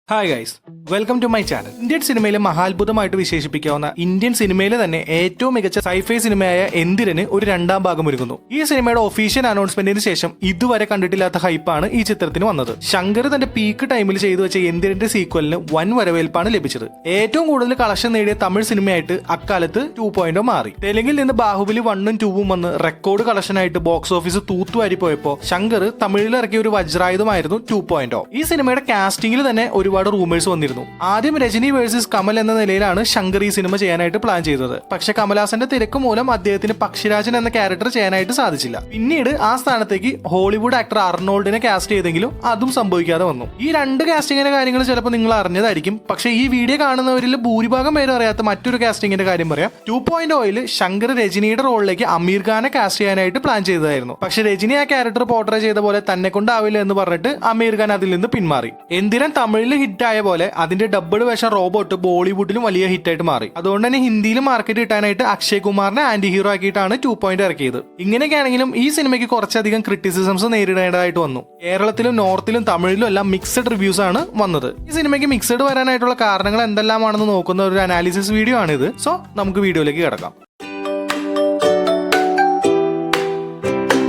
Hi guys, welcome to my channel. Indian സിനിമയിലെ മഹാത്ഭുതമായിട്ട് വിശേഷിപ്പിക്കാവുന്ന Indian സിനിമയിലെ തന്നെ ഏറ്റവും മികച്ച സൈഫൈ സിനിമയായ എന്തിരന് ഒരു രണ്ടാം ഭാഗം ഒരുങ്ങുന്നു. ഈ സിനിമയുടെ ഒഫീഷ്യൽ അനൗൺസ്മെന്റിന് ശേഷം ഇതുവരെ കണ്ടിട്ടില്ലാത്ത ഹൈപ്പാണ് ഈ ചിത്രത്തിന് വന്നത്. ശങ്കർ തന്റെ പീക്ക് ടൈമിൽ ചെയ്തു വെച്ച എന്തിരന്റെ സീക്വലിന് വൻ വരവേൽപ്പാണ് ലഭിച്ചത്. ഏറ്റവും കൂടുതൽ കളക്ഷൻ നേടിയ തമിഴ് സിനിമയായിട്ട് അക്കാലത്ത് 2.0 മാറി. തെലുങ്കിൽ നിന്ന് ബാഹുബലി 1ഉം 2ഉം വന്ന് റെക്കോർഡ് കളക്ഷനായിട്ട് ബോക്സ് ഓഫീസ് തൂത്തുവാരി പോയപ്പോ ശങ്കർ തമിഴിൽ ഇറക്കിയ ഒരു വജ്രായുധമായിരുന്നു 2.0. ഈ സിനിമയുടെ കാസ്റ്റിംഗിൽ തന്നെ ഒരുപാട് റൂമേഴ്സ് വന്നിരുന്നു. ആദ്യം രജനി വേഴ്സസ് കമൽ എന്ന നിലയിലാണ് ശങ്കർ ഈ സിനിമ ചെയ്യാനായിട്ട് പ്ലാൻ ചെയ്തത്. പക്ഷെ കമൽഹാസന്റെ തിരക്ക് മൂലം അദ്ദേഹത്തിന് പക്ഷിരാജൻ എന്ന ക്യാരക്ടർ ചെയ്യാനായിട്ട് സാധിച്ചില്ല. പിന്നീട് ആ സ്ഥാനത്തേക്ക് ഹോളിവുഡ് ആക്ടർ അർണോൾഡിനെ കാസ്റ്റ് ചെയ്തെങ്കിലും അതും സംഭവിക്കാതെ വന്നു. ഈ രണ്ട് കാസ്റ്റിംഗിന്റെ കാര്യങ്ങൾ ചിലപ്പോൾ നിങ്ങൾ അറിഞ്ഞതായിരിക്കും. പക്ഷെ ഈ വീഡിയോ കാണുന്നവരിൽ ഭൂരിഭാഗം പേരും അറിയാത്ത മറ്റൊരു കാസ്റ്റിംഗിന്റെ കാര്യം പറയാം. 2.0-ൽ ശങ്കർ രജനിയുടെ റോളിലേക്ക് അമീർ ഖാനെ കാസ്റ്റ് ചെയ്യാനായിട്ട് പ്ലാൻ ചെയ്തതായിരുന്നു. പക്ഷെ രജനി ആ ക്യാരക്ടർ പോർട്രേ ചെയ്ത പോലെ തന്നെ കൊണ്ടാവില്ല എന്ന് പറഞ്ഞിട്ട് അമീർ ഖാൻ അതിൽ നിന്ന് പിന്മാറി. എന്തിരൻ തമിഴിൽ ഹിറ്റായ പോലെ അതിന്റെ ഡബ്ബഡ് വേഷം റോബോട്ട് ബോളിവുഡിലും വലിയ ഹിറ്റായിട്ട് മാറി. അതുകൊണ്ട് തന്നെ ഹിന്ദിയിലും മാർക്കറ്റ് കിട്ടാനായിട്ട് അക്ഷയ് കുമാറിനെ ആന്റി ഹീറോ ആക്കിയിട്ടാണ് 2.0 ഇറക്കിയത്. ഇങ്ങനെയൊക്കെയാണെങ്കിലും ഈ സിനിമയ്ക്ക് കുറച്ചധികം ക്രിറ്റിസിസംസ് നേരിടേണ്ടതായിട്ട് വന്നു. കേരളത്തിലും നോർത്തിലും തമിഴിലും എല്ലാം മിക്സഡ് റിവ്യൂസ് ആണ് വന്നത്. ഈ സിനിമയ്ക്ക് മിക്സഡ് വരാനായിട്ടുള്ള കാരണങ്ങൾ എന്തെല്ലാമാണെന്ന് നോക്കുന്ന ഒരു അനാലിസിസ് വീഡിയോ ആണിത്. സോ നമുക്ക് വീഡിയോയിലേക്ക് കിടക്കാം.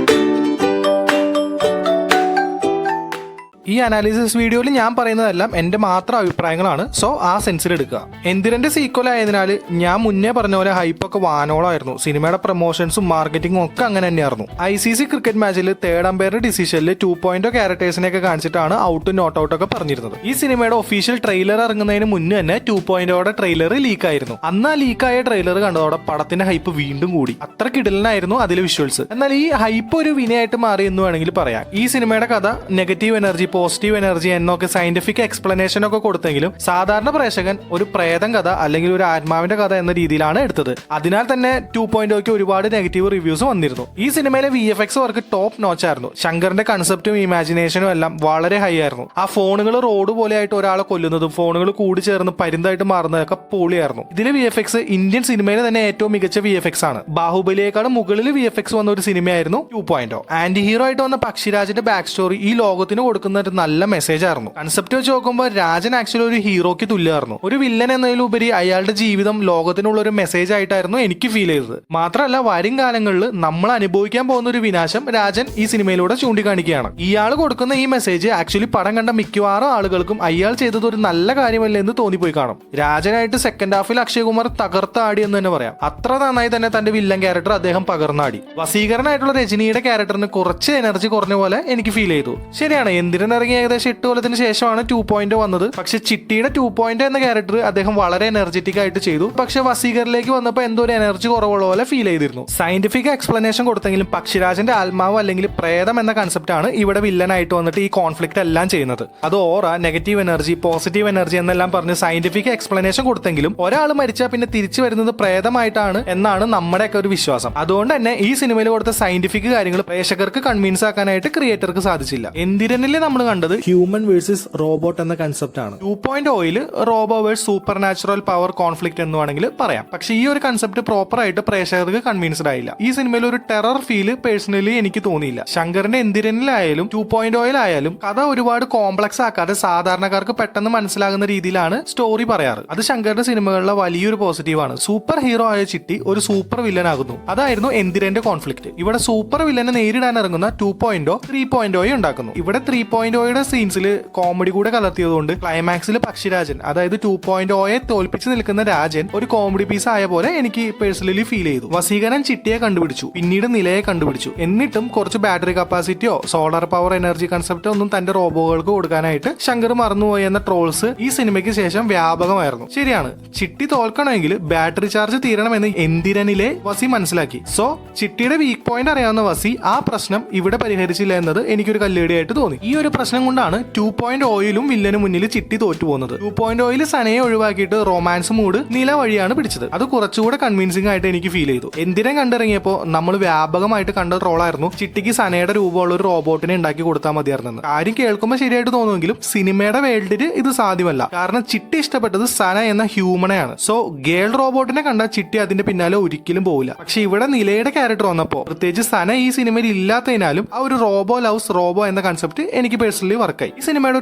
ഈ അനാലിസിസ് വീഡിയോയിൽ ഞാൻ പറയുന്നതെല്ലാം എന്റെ മാത്രം അഭിപ്രായങ്ങളാണ്. സോ ആ സെൻസിൽ എടുക്കുക. എന്തിരന്റെ സീക്വൽ ആയതിനാൽ ഞാൻ മുന്നേ പറഞ്ഞ പോലെ ഹൈപ്പൊക്കെ വാനോളായിരുന്നു. സിനിമയുടെ പ്രൊമോഷൻസും മാർക്കറ്റിംഗും ഒക്കെ അങ്ങനെ തന്നെയായിരുന്നു. ICC ക്രിക്കറ്റ് മാച്ചിൽ തേർഡ് അമ്പയർ ഡിസിഷനിൽ 2.0 ക്യാരക്ടേഴ്സിനെയൊക്കെ കാണിച്ചിട്ടാണ് ഔട്ട് നോട്ട് ഔട്ട് ഒക്കെ പറഞ്ഞിരുന്നത്. ഈ സിനിമയുടെ ഒഫീഷ്യൽ ട്രെയിലർ ഇറങ്ങുന്നതിന് മുന്നേ തന്നെ 2.0യുടെ ട്രെയിലർ ലീക്ക് ആയിരുന്നു. അന്ന് ആ ലീക്കായ ട്രെയിലർ കണ്ടതോടെ പടത്തിന്റെ ഹൈപ്പ് വീണ്ടും കൂടി. അത്ര കിടലനായിരുന്നു അതിലെ വിഷ്വൽസ്. എന്നാൽ ഈ ഹൈപ്പ് ഒരു വിനയായിട്ട് മാറി എന്ന് വേണമെങ്കിൽ പറയാം. ഈ സിനിമയുടെ കഥ നെഗറ്റീവ് എനർജി, പോസിറ്റീവ് എനർജി എന്നൊക്കെ സയന്റിഫിക് എക്സ്പ്ലനേഷൻ ഒക്കെ കൊടുത്തെങ്കിലും സാധാരണ പ്രേക്ഷകൻ ഒരു പ്രേതം കഥ അല്ലെങ്കിൽ ഒരു ആത്മാവിന്റെ കഥ എന്ന രീതിയിലാണ് എടുത്തത്. അതിനാൽ തന്നെ 2.0ക്ക് ഒരുപാട് നെഗറ്റീവ് റിവ്യൂസ് വന്നിരുന്നു. ഈ സിനിമയിലെ VFX വർക്ക് ടോപ്പ് നോച്ച് ആയിരുന്നു. ശങ്കറിന്റെ കൺസെപ്റ്റും ഇമാജിനേഷനും എല്ലാം വളരെ ഹൈ ആയിരുന്നു. ആ ഫോണുകൾ റോഡ് പോലെയായിട്ട് ഒരാളെ കൊല്ലുന്നതും ഫോണുകൾ കൂടി ചേർന്ന് പരുന്തായിട്ട് മാറുന്നതൊക്കെ പൊളിയായിരുന്നു. ഇതിലെ VFX ഇന്ത്യൻ സിനിമയിലെ തന്നെ ഏറ്റവും മികച്ച VFX ആണ്. ബാഹുബലിയേക്കാളും മുകളിൽ VFX വന്ന ഒരു സിനിമയായിരുന്നു 2.0. ആന്റി ഹീറോ ആയിട്ട് വന്ന പക്ഷിരാജിന്റെ ബാക്ക് സ്റ്റോറി ഈ ലോകത്തിന് കൊടുക്കുന്ന ഒരു നല്ല മെസ്സേജ് ആയിരുന്നു. കൺസെപ്റ്റ് വെച്ച് നോക്കുമ്പോൾ രാജൻ ആക്ച്വലി ഒരു ഹീറോയ്ക്ക് തുല്യമായിരുന്നു. ഒരു വില്ലൻ എന്നതിലുപരി അയാളുടെ ജീവിതം ലോകത്തിനുള്ള ഒരു മെസ്സേജ് ആയിട്ടായിരുന്നു എനിക്ക് ഫീൽ ചെയ്തത്. മാത്രമല്ല വരും കാലങ്ങളിൽ നമ്മൾ അനുഭവിക്കാൻ പോകുന്ന ഒരു വിനാശം രാജൻ ഈ സിനിമയിലൂടെ ചൂണ്ടിക്കാണിക്കുകയാണ്. ഇയാൾ കൊടുക്കുന്ന ഈ മെസ്സേജ് ആക്ച്വലി പടം കണ്ട മിക്കവാറും ആളുകൾക്കും അയാൾ ചെയ്തത് ഒരു നല്ല കാര്യമല്ല എന്ന് തോന്നിപ്പോയി കാണും. രാജനായിട്ട് സെക്കൻഡ് ഹാഫിൽ അക്ഷയ് കുമാർ തകർത്താടി എന്ന് തന്നെ പറയാം. അത്ര നന്നായി തന്നെ തന്റെ വില്ലൻ ക്യാരക്ടർ അദ്ദേഹം പകർന്നാടി. വസീകരനായിട്ടുള്ള രജനിയുടെ ക്യാരക്ടറിന് കുറച്ച് എനർജി കുറഞ്ഞ പോലെ എനിക്ക് ഫീൽ ചെയ്തു. ശരിയാണ്, എന്തിനും ഇറങ്ങിയ ഏകദേശം 8 കൊല്ലത്തിന് ശേഷമാണ് 2.0 വന്നത്. പക്ഷെ ചിട്ടിയുടെ 2.0 എന്ന ക്യാരക്ടർ അദ്ദേഹം വളരെ എനർജറ്റിക് ആയിട്ട് ചെയ്തു. പക്ഷെ വസീകറിലേക്ക് വന്നപ്പോൾ എന്തോ ഒരു എനർജി കുറവുള്ള പോലെ ഫീൽ ചെയ്തിരുന്നു. സയന്റിഫിക് എക്സ്പ്ലനേഷൻ കൊടുത്തെങ്കിലും പക്ഷിരാജന്റെ ആത്മാവ് അല്ലെങ്കിൽ പ്രേതം എന്ന കൺസെപ്റ്റ് ആണ് ഇവിടെ വില്ലനായിട്ട് വന്നിട്ട് ഈ കോൺഫ്ലിക്ട് എല്ലാം ചെയ്യുന്നത്. അത് ഓറ, നെഗറ്റീവ് എനർജി, പോസിറ്റീവ് എനർജി എന്നെല്ലാം പറഞ്ഞ് സയന്റിഫിക് എക്സ്പ്ലനേഷൻ കൊടുത്തെങ്കിലും ഒരാൾ മരിച്ചാൽ പിന്നെ തിരിച്ചു വരുന്നത് പ്രേതമായിട്ടാണ് എന്നാണ് നമ്മുടെയൊക്കെ ഒരു വിശ്വാസം. അതുകൊണ്ട് തന്നെ ഈ സിനിമയിൽ കൊടുത്ത സയന്റിഫിക് കാര്യങ്ങൾ പ്രേക്ഷകർക്ക് കൺവിൻസ് ആക്കാനായിട്ട് ക്രിയേറ്റർക്ക് സാധിച്ചില്ല. എന്തിരനിൽ നമ്മൾ കണ്ടത് ഹ്യൂമൻ വേഴ്സസ് റോബോട്ട് എന്ന കൺസെപ്റ്റ് ആണ്. 2.0-ൽ robo versus supernatural power conflict എന്ന് വേണമെങ്കിൽ പറയാം. പക്ഷെ ഈ ഒരു കൺസെപ്റ്റ് പ്രോപ്പർ ആയിട്ട് പ്രേക്ഷകർക്ക് കൺവിൻസ്ഡ് ആയില്ല. ഈ സിനിമയിൽ ഒരു ടെറർ ഫീൽ പേഴ്സണലി എനിക്ക് തോന്നിയില്ല. ശങ്കറിന്റെ എന്തിരനിലായാലും 2.0-ലായാലും കഥ ഒരുപാട് കോംപ്ലക്സ് ആക്കാതെ സാധാരണക്കാർക്ക് പെട്ടെന്ന് മനസ്സിലാകുന്ന രീതിയിലാണ് സ്റ്റോറി പറയാറ്. അത് ശങ്കറിന്റെ സിനിമകളിലെ വലിയൊരു പോസിറ്റീവാണ്. സൂപ്പർ ഹീറോ ആയ ചിട്ടി ഒരു സൂപ്പർ വില്ലൻ ആകുന്നു. അതായിരുന്നു എന്തിരന്റെ കോൺഫ്ലിക്ട്. ഇവിടെ സൂപ്പർ വില്ലനെ നേരിടാൻ ഇറങ്ങുന്ന 2.0 3.0 ഉണ്ടാക്കുന്നു. ഇവിടെ 3.0യുടെ സീൻസിൽ കോമഡി കൂടെ കലർത്തിയതുകൊണ്ട് ക്ലൈമാക്സിൽ പക്ഷിരാജൻ, അതായത് 2.0യെ തോൽപ്പിച്ച് നിൽക്കുന്ന രാജൻ ഒരു കോമഡി പീസ് ആയ പോലെ എനിക്ക് പേഴ്സണലി ഫീൽ ചെയ്തു. വസീകരൻ ചിട്ടിയെ കണ്ടുപിടിച്ചു, പിന്നീട് നിലയെ കണ്ടുപിടിച്ചു. എന്നിട്ടും കുറച്ച് ബാറ്ററി കപ്പാസിറ്റിയോ സോളാർ പവർ എനർജി കൺസെപ്റ്റോ ഒന്നും തന്റെ റോബോകൾക്ക് കൊടുക്കാനായിട്ട് ശങ്കർ മറന്നുപോയി എന്ന ട്രോൾസ് ഈ സിനിമയ്ക്ക് ശേഷം വ്യാപകമായിരുന്നു. ശരിയാണ്, ചിട്ടി തോൽക്കണമെങ്കിൽ ബാറ്ററി ചാർജ് തീരണമെന്ന് എന്തിരനിലെ വസി മനസ്സിലാക്കി. സോ ചിട്ടിയുടെ വീക്ക് പോയിന്റ് അറിയാവുന്ന വസി ആ പ്രശ്നം ഇവിടെ പരിഹരിച്ചില്ല എന്നത് എനിക്കൊരു കല്ലേടിയായിട്ട് തോന്നി. ഈ ഒരു പ്രശ്നം കൊണ്ടാണ് 2.0-ലും വില്ലന് മുന്നിൽ ചിട്ടി തോറ്റുപോകുന്നത്. 2.0-ൽ സനയെ ഒഴിവാക്കിയിട്ട് റൊമാൻസ് മൂഡ് നില വഴിയാണ് പിടിച്ചത്. അത് കുറച്ചുകൂടെ കൺവിൻസിംഗ് ആയിട്ട് എനിക്ക് ഫീൽ ചെയ്തു. എന്തിനെ കണ്ടിറങ്ങിയപ്പോൾ നമ്മൾ വ്യാപകമായിട്ട് കണ്ട ട്രോളായിരുന്നു ചിട്ടിക്ക് സനയുടെ രൂപമുള്ള ഒരു റോബോട്ടിനെ ഉണ്ടാക്കി കൊടുത്താൽ മതിയായിരുന്നു. കാര്യം കേൾക്കുമ്പോൾ ശരിയായിട്ട് തോന്നുമെങ്കിലും സിനിമയുടെ വേൾഡില് ഇത് സാധ്യമല്ല. കാരണം ചിട്ടി ഇഷ്ടപ്പെട്ടത് സന എന്ന ഹ്യൂമനെയാണ്. സോ ഗേൾ റോബോട്ടിനെ കണ്ട ചിട്ടി അതിന്റെ പിന്നാലെ ഒരിക്കലും പോകില്ല. പക്ഷെ ഇവിടെ നിലയുടെ ക്യാരക്ടർ വന്നപ്പോൾ, പ്രത്യേകിച്ച് സന ഈ സിനിമയിൽ ഇല്ലാത്തതിനാലും ആ ഒരു റോബോ ലവ്സ് റോബോ എന്ന കൺസെപ്റ്റ് എനിക്ക് പേഴ്സണലി വർക്കായി. ഈ സിനിമയുടെ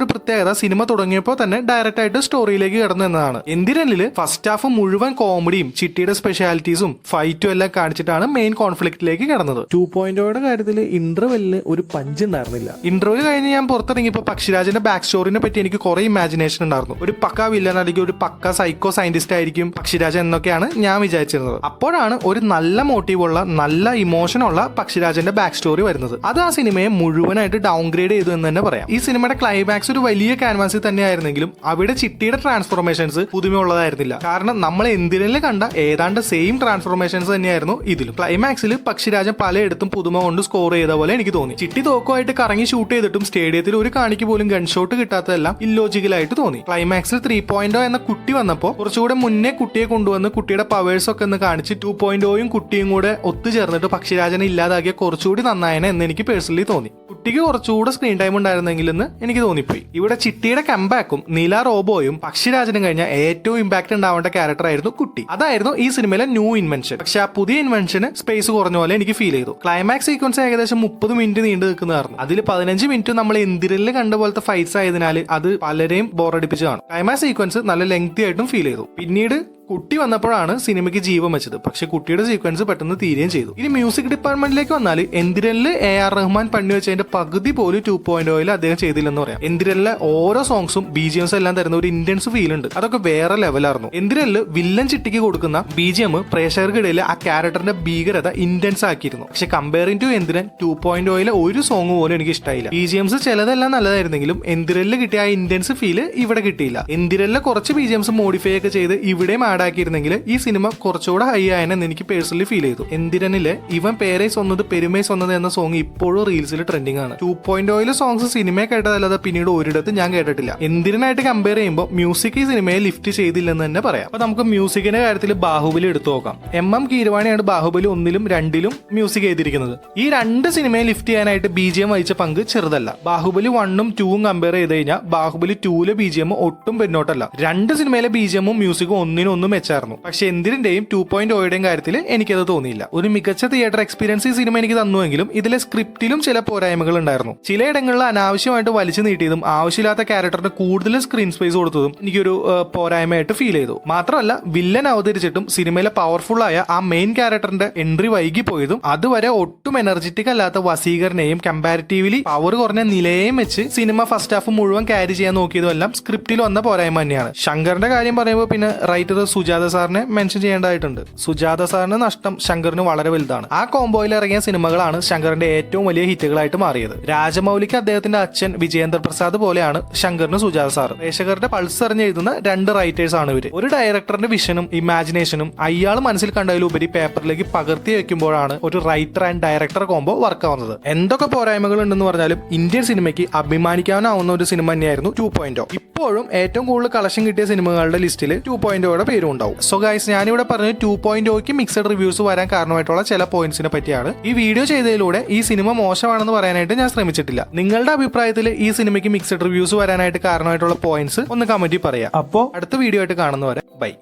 ഒരു പ്രത്യേകത സിനിമ തുടങ്ങിയപ്പോൾ തന്നെ ഡയറക്റ്റ് ആയിട്ട് സ്റ്റോറിയിലേക്ക് കടന്നു എന്നതാണ്. എന്തിരനില് ഫസ്റ്റ് ഹാഫ് മുഴുവൻ കോമഡിയും ചിട്ടിയുടെ സ്പെഷ്യാലിറ്റീസും ഫൈറ്റും എല്ലാം കാണിച്ചിട്ടാണ് മെയിൻ കോൺഫ്ലിക്റ്റിലേക്ക് കടന്നത്. 2.0 കാര്യത്തിൽ ഇന്റർവെല്ലിന് ഒരു പഞ്ച് ഉണ്ടായിരുന്നില്ല. ഇന്റർവെൽ കഴിഞ്ഞ് ഞാൻ പുറത്തിറങ്ങിയപ്പോൾ പക്ഷിരാജന്റെ ബാക്ക് സ്റ്റോറിനെ പറ്റി എനിക്ക് കുറെ ഇമാജിനേഷൻ ഉണ്ടായിരുന്നു. ഒരു പക്ക വില്ലൻ അല്ലെങ്കിൽ ഒരു പക്ക സൈക്കോ സയന്റിസ്റ്റ് ആയിരിക്കും പക്ഷിരാജൻ എന്നൊക്കെയാണ് ഞാൻ വിചാരിച്ചിരുന്നത്. അപ്പോഴാണ് ഒരു നല്ല മോട്ടീവുള്ള നല്ല ഇമോഷനുള്ള പക്ഷിരാജന്റെ ബാക്ക് സ്റ്റോറി വരുന്നത്. അത് ആ സിനിമയെ മുഴുവനായിട്ട് ഡൗൺഗ്രേഡ് ചെയ്തു എന്ന് തന്നെ പറയാം. ഈ സിനിമയുടെ ക്ലൈമാക്സ് ഒരു വലിയ ക്യാൻവാസിൽ തന്നെയായിരുന്നെങ്കിലും അവിടെ ചിട്ടിയുടെ ട്രാൻസ്ഫോർമേഷൻസ് പുതുമയുള്ളതായിരുന്നില്ല. കാരണം നമ്മൾ എന്തിരനിൽ കണ്ട ഏതാണ്ട് സെയിം ട്രാൻസ്ഫോർമേഷൻസ് തന്നെയായിരുന്നു ഇതിലും. ക്ലൈമാക്സിൽ പക്ഷിരാജൻ പലയിടത്തും പുതുമ കൊണ്ട് സ്കോർ ചെയ്ത പോലെ എനിക്ക് തോന്നി. ചിട്ടി തോക്കുമായിട്ട് കറങ്ങി ഷൂട്ട് ചെയ്തിട്ടും സ്റ്റേഡിയത്തിൽ ഒരു കാണിക്ക് പോലും ഗൺ ഷോട്ട് കിട്ടാത്തതെല്ലാം ഇല്ലോജിക്കലായിട്ട് തോന്നി. ക്ലൈമാക്സിൽ 3.0 എന്ന കുട്ടി വന്നപ്പോൾ കുറച്ചുകൂടെ മുന്നേ കുട്ടിയെ കൊണ്ടുവന്ന് കുട്ടിയുടെ പവേഴ്സ് ഒക്കെ ഒന്ന് കാണിച്ച് 2.0യും കുട്ടിയും കൂടെ ഒത്തുചേർന്നിട്ട് പക്ഷിരാജനെ ഇല്ലാതാക്കിയ കുറച്ചുകൂടി നന്നായനെ എന്ന് എനിക്ക് പേഴ്സണലി തോന്നി. കുട്ടിക്ക് കുറച്ചുകൂടെ സ്ക്രീൻ ടൈം ഉണ്ടായിരുന്നെങ്കിൽ എന്ന് എനിക്ക് തോന്നിപ്പോയി. ഇവിടെ ചിട്ടിയുടെ കംബാക്കും നീല റോബോയും പക്ഷിരാജനും കഴിഞ്ഞ ഏറ്റവും ഇമ്പാക്ട് ഉണ്ടാവേണ്ട ക്യാരക്ടർ ആയിരുന്നു കുട്ടി. അതായിരുന്നു ഈ സിനിമയിലെ ന്യൂ ഇൻവെൻഷൻ. പക്ഷെ ആ പുതിയ ഇൻവെൻഷന് സ്പേസ് കുറഞ്ഞ പോലെ എനിക്ക് ഫീൽ ചെയ്തു. ക്ലൈമാക്സ് സീക്വൻസ് ഏകദേശം 30 മിനിറ്റ് നീണ്ടു നിൽക്കുന്നതായിരുന്നു. അതിൽ 15 മിനിറ്റ് നമ്മൾ എന്തിരലിൽ കണ്ട പോലത്തെ ഫൈറ്റ്സ് ആയതിനാൽ അത് പലരെയും ബോറടിപ്പിച്ച് കാണും. ക്ലൈമാക്സ് സീക്വൻസ് നല്ല ലെങ്തി ആയിട്ടും ഫീൽ ചെയ്തു. പിന്നീട് കുട്ടി വന്നപ്പോഴാണ് സിനിമയ്ക്ക് ജീവൻ വെച്ചത്. പക്ഷെ കുട്ടിയുടെ സീക്വൻസ് പെട്ടെന്ന് തീരുകയും ചെയ്തു. ഇനി മ്യൂസിക് ഡിപ്പാർട്ട്മെന്റിലേക്ക് വന്നാൽ എന്തിരനില് AR റഹ്മാൻ പണി വെച്ചതിന്റെ പകുതി പോലും 2.0 അദ്ദേഹം ചെയ്തില്ലെന്ന് പറയാം. എന്തിരനിലെ ഓരോ സോങ്സും BGMs എല്ലാം തരുന്ന ഒരു ഇന്റൻസ് ഫീൽ ഉണ്ട്. അതൊക്കെ വേറെ ലെവലായിരുന്നു. എന്തിരനില് വില്ലൻ ചിട്ടിക്ക് കൊടുക്കുന്ന BGM പ്രേക്ഷകർക്കിടയിൽ ആ ക്യാരക്ടറിന്റെ ഭീകരത ഇന്റൻസ് ആക്കിയിരുന്നു. പക്ഷെ കമ്പയറിംഗ് ടു എന്തിരൻ 2.0 ഒരു സോങ് പോലും എനിക്ക് ഇഷ്ടമായില്ല. BGMs ചിലതെല്ലാം നല്ലതായിരുന്നെങ്കിലും എന്തിരനില് കിട്ടിയ ആ ഇന്റൻസ് ഫീല് ഇവിടെ കിട്ടിയില്ല. എന്തിരനിലെ കുറച്ച് BGMs മോഡിഫൈ ഒക്കെ ചെയ്ത് ഇവിടെയും ആക്കിയിരുന്നെങ്കിൽ ഈ സിനിമ കുറച്ചുകൂടെ ഹൈ ആയെന്ന് എനിക്ക് പേഴ്സണലി ഫീൽ ചെയ്തു. എന്തിരനിലെ ഇവൻ പേരേസ് വന്നത് പെരുമേസ് വന്നത് എന്ന സോങ് ഇപ്പോഴും റീൽസിൽ ട്രെൻഡിങ് ആണ്. 2.0 സോങ്സ് സിനിമയെ കേട്ടതല്ലാതെ പിന്നീട് ഒരിടത്ത് ഞാൻ കേട്ടിട്ടില്ല. എന്തിനായിട്ട് കമ്പയർ ചെയ്യുമ്പോൾ മ്യൂസിക് ഈ സിനിമയെ ലിഫ്റ്റ് ചെയ്തില്ലെന്ന് തന്നെ പറയാം. അപ്പൊ നമുക്ക് മ്യൂസിക്കിന്റെ കാര്യത്തിൽ ബാഹുബലി എടുത്തു നോക്കാം. MM കീരവാണിയാണ് ബാഹുബലി 1ലും 2ലും മ്യൂസിക് ചെയ്തിരിക്കുന്നത്. ഈ രണ്ട് സിനിമയെ ലിഫ്റ്റ് ചെയ്യാനായിട്ട് BGM വഹിച്ച പങ്ക് ചെറുതല്ല. ബാഹുബലി 1ഉം 2ഉം കമ്പയർ ചെയ്ത് കഴിഞ്ഞാൽ ബാഹുബലി 2ലെ BGM ഒട്ടും പിന്നോട്ടല്ല. രണ്ട് സിനിമയിലെ BGMഉം മ്യൂസിക്കും ഒന്നിനൊന്നും മെച്ചായിരുന്നു. പക്ഷെ എന്തിന്റെയും 2.0യുടെയും കാര്യത്തിൽ എനിക്കത് തോന്നിയില്ല. ഒരു മികച്ച തിയേറ്റർ എക്സ്പീരിയൻസ് ഈ സിനിമ എനിക്ക് തന്നുവെങ്കിലും ഇതിലെ സ്ക്രിപ്റ്റിലും ചില പോരായ്മകൾ ഉണ്ടായിരുന്നു. ചിലയിടങ്ങളിൽ അനാവശ്യമായിട്ട് വലിച്ചു നീട്ടിയതും ആവശ്യമില്ലാത്ത ക്യാരക്ടറിന് കൂടുതൽ സ്ക്രീൻ സ്പേസ് കൊടുത്തതും എനിക്കൊരു പോരായ്മയായിട്ട് ഫീൽ ചെയ്തു. മാത്രമല്ല വില്ലൻ അവതരിച്ചിട്ടും സിനിമയിലെ പവർഫുൾ ആയ ആ മെയിൻ ക്യാരക്ടറിന്റെ എൻട്രി വൈകി പോയതും അതുവരെ ഒട്ടും എനർജറ്റിക് അല്ലാത്ത വസീകരനെയും കമ്പാരിറ്റീവ്ലി പവർ കുറഞ്ഞ നിലയെയും വെച്ച് സിനിമ ഫസ്റ്റ് ഹാഫ് മുഴുവൻ ക്യാരി ചെയ്യാൻ നോക്കിയതും എല്ലാം സ്ക്രിപ്റ്റിൽ വന്ന പോരായ്മ തന്നെയാണ്. ശങ്കറിന്റെ കാര്യം പറയുമ്പോൾ പിന്നെ റൈറ്റർ സുജാത സാറിനെ മെൻഷൻ ചെയ്യേണ്ടതായിട്ടുണ്ട്. സുജാത സാറിന് നഷ്ടം ശങ്കറിന് വളരെ വലുതാണ്. ആ കോംബോയിൽ ഇറങ്ങിയ സിനിമകളാണ് ശങ്കറിന്റെ ഏറ്റവും വലിയ ഹിറ്റുകളായിട്ട് മാറിയത്. രാജമൗലിക്ക് അദ്ദേഹത്തിന്റെ അച്ഛൻ വിജയേന്ദ്ര പ്രസാദ് പോലെയാണ് ശങ്കറിന് സുജാത സാർ. പ്രേക്ഷകരുടെ പൾസ് അറിഞ്ഞ് എഴുതുന്ന രണ്ട് റൈറ്റേഴ്സ് ആണ് ഇവര്. ഒരു ഡയറക്ടറിന്റെ വിഷനും ഇമാജിനേഷനും അയാൾ മനസ്സിൽ കണ്ടതിലുപരി പേപ്പറിലേക്ക് പകർത്തി വെക്കുമ്പോഴാണ് ഒരു writer and director combo work ആവുന്നത്. എന്തൊക്കെ പോരായ്മകൾ ഉണ്ടെന്ന് പറഞ്ഞാലും ഇന്ത്യൻ സിനിമയ്ക്ക് അഭിമാനിക്കാനാവുന്ന ഒരു സിനിമ തന്നെയായിരുന്നു 2.0. ഇപ്പോഴും ഏറ്റവും കൂടുതൽ കളക്ഷൻ കിട്ടിയ സിനിമകളുടെ ലിസ്റ്റിൽ 2.0യുടെ പേരും ഉണ്ടാവും. സോ ഗൈസ്, ഞാനിവിടെ പറഞ്ഞ 2.0ക്ക് മിക്സഡ് റിവ്യൂസ് വരാൻ കാരണമായിട്ടുള്ള ചില പോയിന്റ്സിനെ പറ്റിയാണ്. ഈ വീഡിയോ ചെയ്തതിലൂടെ ഈ സിനിമ മോശമാണെന്ന് പറയാനായിട്ട് ഞാൻ ശ്രമിച്ചിട്ടില്ല. നിങ്ങളുടെ അഭിപ്രായത്തിൽ ഈ സിനിമയ്ക്ക് മിക്സഡ് റിവ്യൂസ് വരാനായിട്ട് കാരണമായിട്ടുള്ള പോയിന്റ്സ് ഒന്ന് കമന്റിൽ പറയാം. അപ്പോൾ അടുത്ത വീഡിയോ ആയിട്ട് കാണുന്നവരെ ബൈ.